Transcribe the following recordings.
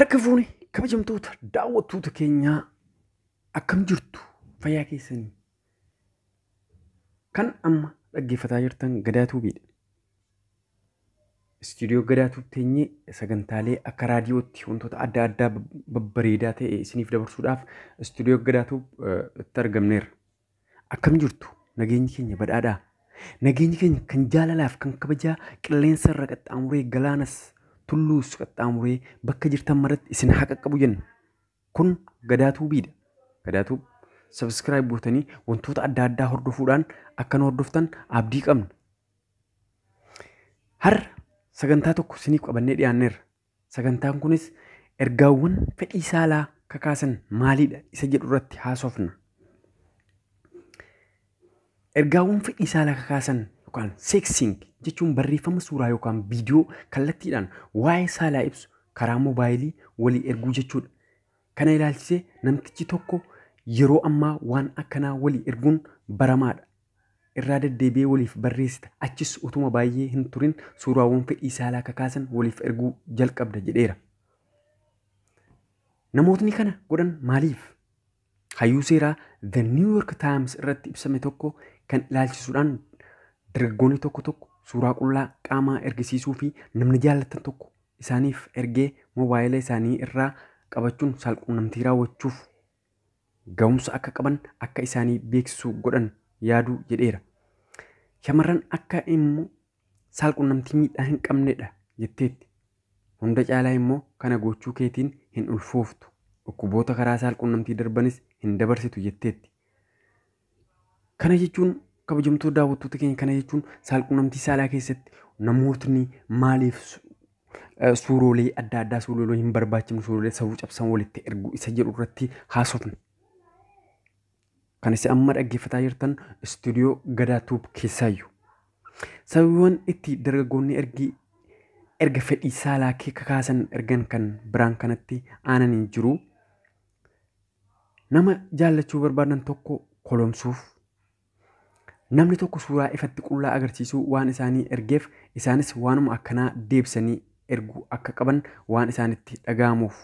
Harka fuuni kabajamtoota daawwattoota keenyaa akkam jirtu fayyaa keessanii kan amma dhaggeeffataa jirtan Gadaa Tuubiidha. Istiidiyoo Gadaa Tuub teenyee sagantaalee akka raadiyootti wantoota adda addaa babbareedaa ta'e isiniif dabarsuudhaaf istiidiyoo Gadaa Tuub itti argamneerra. Akkam jirtu nageenyi keenya badhaadhaa. Nageenyi keenya kan jaalalaaf kan kabajaa qilleensa irra qaxxaamuree galaanas tulluus qaxxaamuree bakka jirtan maratti isin haa qaqqabu jenna. Kun Gadaa Tuubiidha. Gadaa Tuub subscribe gootanii wantoota adda addaa hordofuudhaan akka nu hordoftan abdii qabna. Har'a sagantaa tokko isiniif qabannee dhiyaanneerra. Sagantaan kunis ergaawwan fedhii saalaa kakaasan maalidha isa jedhu irratti haasofna. Ergaawwan fedhii saalaa kakaasan yookaan seksing jechuun barreeffama suuraa yookaan viidiyoo kallattiidhaan waa'ee saalaa ibsu karaa moobaayilii walii erguu jechuudha. Kana ilaalchisee namtichi tokko yeroo ammaa waan akkanaa walii erguun baramaadha. Irraa deddeebi'ee waliif barreessita. Achis utuma baay'ee hin turin suuraawwan fedhii saalaa kakaasan waliif erguu jalqabda jedheera. Namootni kana godhan maaliif? Hayyuu seeraa The New York Times irratti ibsame tokko kan ilaalchisuudhaan dargaggoonni tokko suuraa qullaa qaamaa ergisiisuu fi namni jaallatan tokko isaaniif ergee moobaayila isaanii irraa qabachuun saalquunnamtii raawwachuuf ga'umsa akka qaban akka isaanii beeksisuu godhan yaaduu jedheera. Shamarran akka immoo saalquunnamtii miidhaa hin qabnedha jetteetti. Hunda caalaa immoo kana gochuu keetiin hin ulfooftu. Dhukkuboota karaa saalquunnamtii darbanis hin dabarsitu jetteetti. Kana jechuun kabajamtoota daawwattoota keenya kana jechuun saalquunnamtii saalaa keessatti namootni maaliif suuroolee adda addaa suuroolee hin barbaachifne suuroolee safuu cabsan walitti erguu isa jedhu irratti haasofna. Kan isin amma dhaggeeffataa jirtan istiidiyoo Gadaa Tuub keessaayyuu. Sababiiwwan itti dargaggoonni erga fedhii saalaa kakaasan ergan kan biraan kanatti aananii jiru. Nama jaallachuu barbaadan tokko kolomsuuf. Namni tokko suuraa ifatti qullaa agarsiisuu waan isaanii ergeef isaanis waanuma akkanaa deebisanii erguu akka qaban waan isaanitti dhaga'amuuf.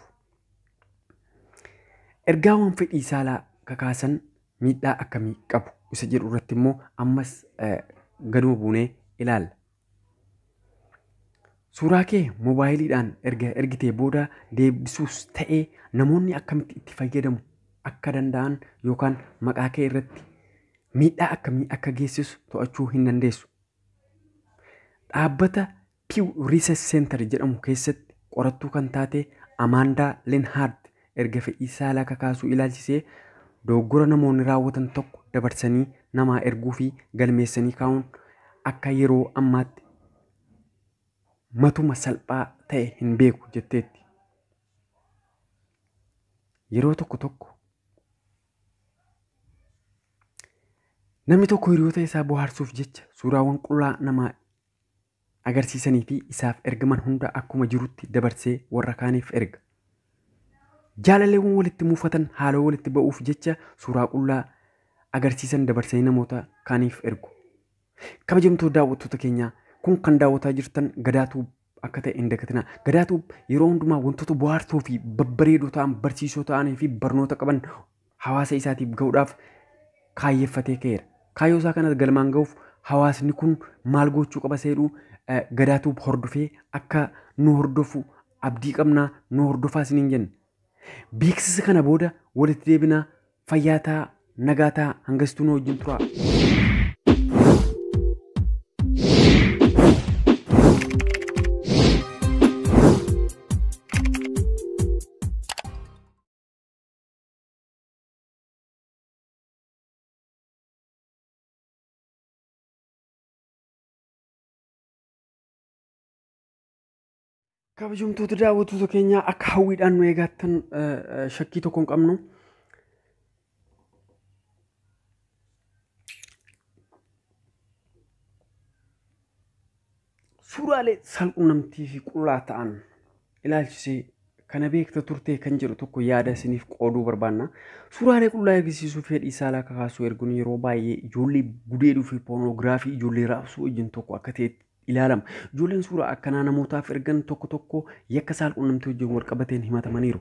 Ergaawwan fedhii saalaa kakaasan miidhaa akkamii qabu isa jedhu irratti immoo ammas gaduma buunee ilaalla. Suuraa kee moobaayiliidhaan erga ergitee booda deebisuus ta'ee namoonni akkamitti itti fayyadamu akka danda'an yookaan maqaa kee irratti miidhaa akkamii akka geessisu to'achuu hin dandeessu. Dhaabbata Pew Research Center jedhamu keessatti qorattuu kan taate Amaandaa Lenhard erga fedhii saalaa kakaasuu ilaalchisee dogoggora namoonni raawwatan tokko dabarsanii namaa erguu fi galmeessanii kaa'uun akka yeroo ammaatti matuma salphaa ta'e hin beeku jetteetti. Yeroo tokko namni tokko hiriyoota isaa bohaarsuuf jecha suuraawwan qullaa namaa agarsiisanii fi isaaf ergaman hunda akkuma jirutti dabarsee warra kaaniif erga. Jaalalleewwan walitti muufatan haaloo walitti ba'uuf jecha suuraa qullaa agarsiisan dabarsanii namoota kaaniif ergu. Kabajamtoota daawwattoota keenyaa kun kan daawwataa jirtan Gadaa Tuub akka ta'e hin dagatinaa. Gadaa Tuub yeroo hundumaa wantoota bohaartuu fi babbareedoo ta'an barsiisoo ta'anii fi barnoota qaban hawaasa isaatiif ga'uudhaaf kaayyeffatee ka'eera. Kaayyoo isaa kanas galmaan ga'uuf hawaasni kun maal gochuu qaba seedhuu Gadaa Tuub hordofee akka nu hordofu abdii qabnaa nu hordofaa isiniin jenna. Beeksisa kana booda walitti deebinaa fayyaa ta'aa nagaa ta'aa hangastuu nu wajjin turaa. Kabajamtoota daawwattoota keenyaa akka hawwiidhaan nu eegattan shakkii tokko hin qabnu. Suuraalee saalquunnamtii fi qullaa ta'an ilaalchisee kana beekta turtee kan jedhu tokko yaada isiniif qooduu barbaanna. Suuraalee qullaa agarsiisuu fedhii saalaa kakaasuu erguun yeroo baay'ee ijoollee gudeeduu fi poornoogiraafii ijoollee raabsuu wajjin tokko akka ta'etti ilaalama. Ijoolleen suuraa akkanaa namootaaf ergan tokko tokko yakka saalqunnamtii wajjin wal qabateen himatamaniiru.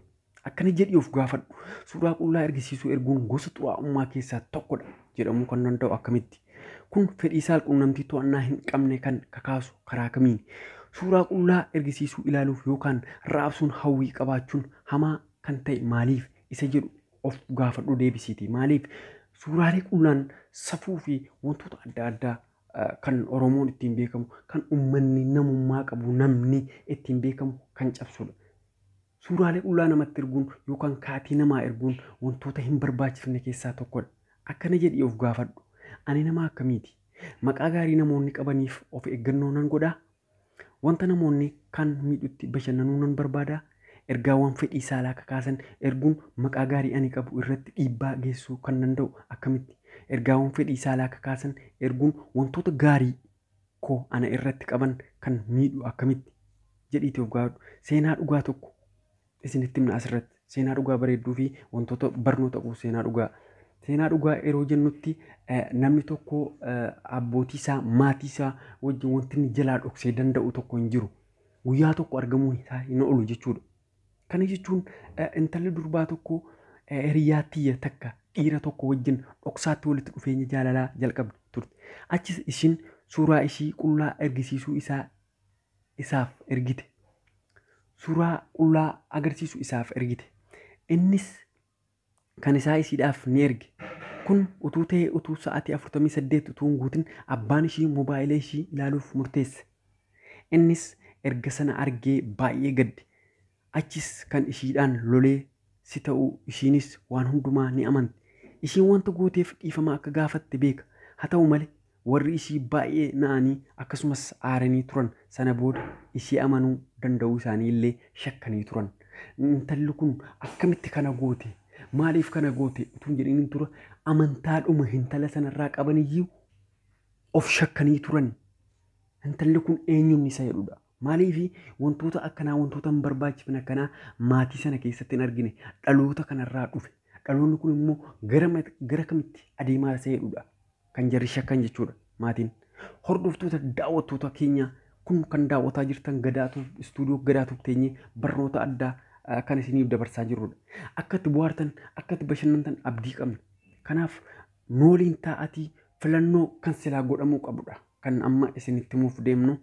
Akkana jedhii of gaafadhu. Suuraa qullaa ergisiisuu erguun gosa xuraa'ummaa keessaa tokkodha jedhamuu kan danda'u akkamitti? Kun fedhii saalqunnamtii to'annaa hin qabne kan kakaasu karaa kamiini? Suuraa qullaa ergisiisuu ilaaluuf yookaan raabsuun hawwii qabaachuun hamaa kan ta'e maaliif isa jedhu of gaafadhu deebisiiti. Maaliif suuraalee qullaan safuu fi wantoota adda addaa kan Oromoon ittiin beekamu, kan uummanni namummaa qabu namni ittiin beekamu kan cabsudha. Suuraalee qullaa namatti erguun yookaan kaatii namaa erguun wantoota hin barbaachifne keessaa tokkodha. Akkana jedhii of gaafadhu. Ani nama akkamiiti? Maqaa gaarii namoonni qabaniif of eeggannoo nan godhaa? Wanta namoonni kan miidhutti bashannanuu nan barbaadaa? Ergaawwan fedhii saalaa kakaasan erguun maqaa gaarii ani qabu irratti dhiibbaa geessuu kan danda'u akkamitti? Ergaawwan fedhii saalaa kakaasan erguun wantoota gaarii koo ana irratti qaban kan miidhu akkamitti? Jedhiitii of gaafadhu. Seenaa dhugaa tokko isinitti himna asirratti. Seenaa dhugaa bareedduu fi wantoota barnoota qabu seenaa dhugaa. Seenaa dhugaa yeroo jennutti namni tokko abbootii isaa maatii isaa wajjin wanti inni jalaa dhoksee danda'u tokko hin jiru. Guyyaa tokko argamuun isaa hin oolu jechuudha. Kana jechuun intalli durbaa tokko hiriyaa tiyya takka dhiira tokko wajjin dhoksaatti walitti dhufeenya jaalalaa jalqabde turte. Achis ishiin suuraa ishii qullaa ergisiisuu isaaf ergite. Suuraa qullaa agarsiisu isaaf ergite. Innis kan isaa isiidhaaf ni erge. Kun utuu ta'ee utuu sa'aatii 48 utuu hin guutin abbaan ishii mobaayila ishii ilaaluuf murteesse. Innis erga sana argee baay'ee gadde. Achis kan ishiidhaan lolee si ta'uu ishiinis waan hundumaa ni amanti. Ishiin wanta gooteef dhiifama akka gaafatte beeka. Haa ta'u malee warri ishii baay'ee na'anii akkasumas aaranii turan sana booda ishii amanuu danda'uu isaanii illee shakkanii turan. Intalli kun akkamitti kana goote? Maaliif kana goote? Utuun jedhanii tura amantaadhuma intala sanarraa qabaniyyuu of shakkanii turan. Intalli kun eenyuun isa jedhudha. Maaliif wantoota akkanaa wantoota hin barbaachifne akkanaa maatii sana keessatti hin argine dhaloota kanarraa dhufe. Dhaloonni kun immoo gara kamitti adeemaa isa jedhudha. Kan jarri shakkan jechuudha maatiin. Hordoftoota daawwattoota keenya kun kan daawwataa jirtan Gadaatuuf istuudiyoo Gadaatuuf teenyee barnoota addaa kan isiniif dabarsaa jirrudha. Akka itti bohaartan, akka itti bashannantan abdii qabna. Kanaaf nooliin taa'atii filannoo kan silaa godhamuu qabudha. Kan amma isinitti himuuf deemnu.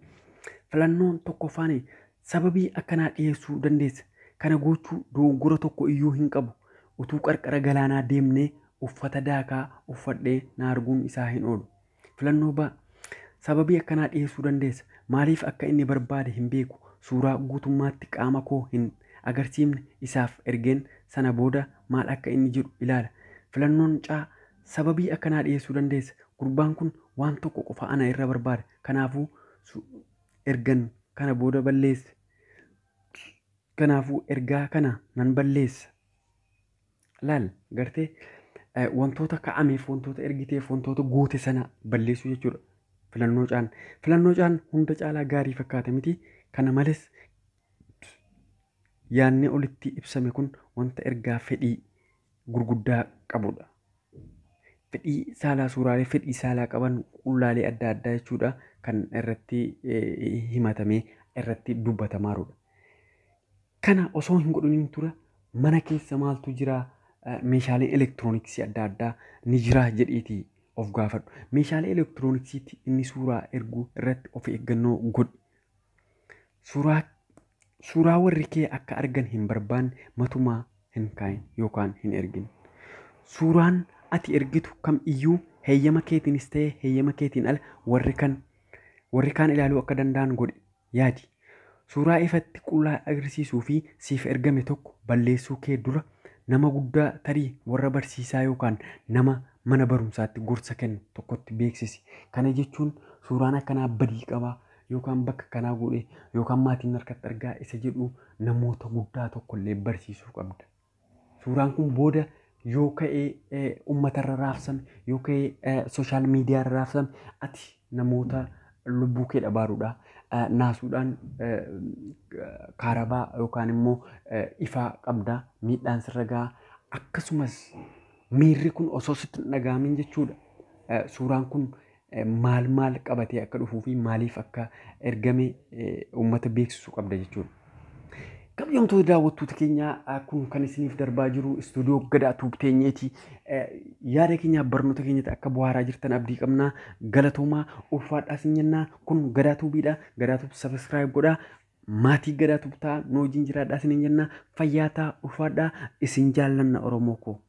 Filannoon tokkoffaan sababii akkanaa dhiyeessuu dandeessa. Kana gochuu dogoggora tokko iyyuu hin qabu. Utuu qarqara galaanaa deemnee uffata daakaa uffadhee na arguun isaa hin oolu. Filannoo ba'a. Sababii akkanaa dhiyeessuu dandeessa. Maaliif akka inni barbaade hin beeku. Suuraa guutummaatti qaama koo hin agarsiifne isaaf ergeen sana booda maal akka inni jedhu ilaala. Filannoon caa sababii akkanaa dhiyeessuu dandeessa. Gurbaan kun waan tokko qofa ana irra barbaada. Kanaafuu ergan kana booda balleessa. Kanaafuu ergaa kana nan balleessa. Laal gartee wantoota ka'ameef wantoota ergiteef wantoota goote sana balleessuu jechuudha. Filannoo caan hunda caalaa gaarii fakkaata miti. Kana malees yaadni olitti ibsame kun wanta ergaa fedhii gurguddaa qabudha. Fedhii saalaa suuraalee fedhii saalaa qaban qullaalee adda addaa jechuudha kan irratti himatamee irratti dubbatamaa jirudha. Kana osoo hin godhaniin tura mana keessa maaltu jira? Meeshaaleen elektirooniksii adda addaa ni jira jedhiitii of gaafadhu. Meeshaalee elektirooniksiitti inni suuraa erguu irratti of eeggannoo godhi. Suuraa warri kee akka argan hin barbaanne matumaa hin kaayin yookaan hin ergin. Suuraan ati ergitu kam iyyuu heeyyama keetiinis ta'ee heeyyama keetiin ala warri kaan ilaaluu akka danda'an godhi yaadi. Suuraa ifatti qullaa agarsiisuu fi siif ergame tokko balleessuu kee dura nama guddaa tarii warra barsiisaa yookaan nama mana barumsaatti gorsa kennu tokkotti beeksisi. Kana jechuun suuraan akkanaa badii qabaa yookaan bakka kanaa godhee yookaan maatiin harkatti argaa isa jedhu namoota guddaa tokkollee barsiisuu qabda. Suuraan kun booda yoo ka'ee uummatarra raabsame yoo ka'ee sooshaal miidiyaarra raabsame ati namoota lubbuu kee dhabaaruudha. Naasuudhaan kaarabaa yookaan immoo ifaa qabda miidhaan sirra gahaa. Akkasumas miirri kun osoo sitti hin dhaga'amin jechuudha. Suuraan kun maal qabatee akka dhufuu fi maaliif akka ergame uummata beeksisuu qabda jechuudha. Kabajamtoota daawwattoota keenyaa kun kan isiniif darbaa jiru istuudiyoo Gadaa Tuub teenyeeti. Yaada keenyaaf barnoota keenyatti akka bu'aaraa jirtan abdii qabna. Galatoomaa ulfaadhaa isin jennaa. Kun Gadaa Tuubiidha. Gadaa Tuub sabiskiraayib godhaa. Maatii Gadaa Tuub ta'a. Nu wajjin jiraadhaa isin jenna. Fayyaa ta'a ulfaadhaa. Isin jaallanna Oromoo koo.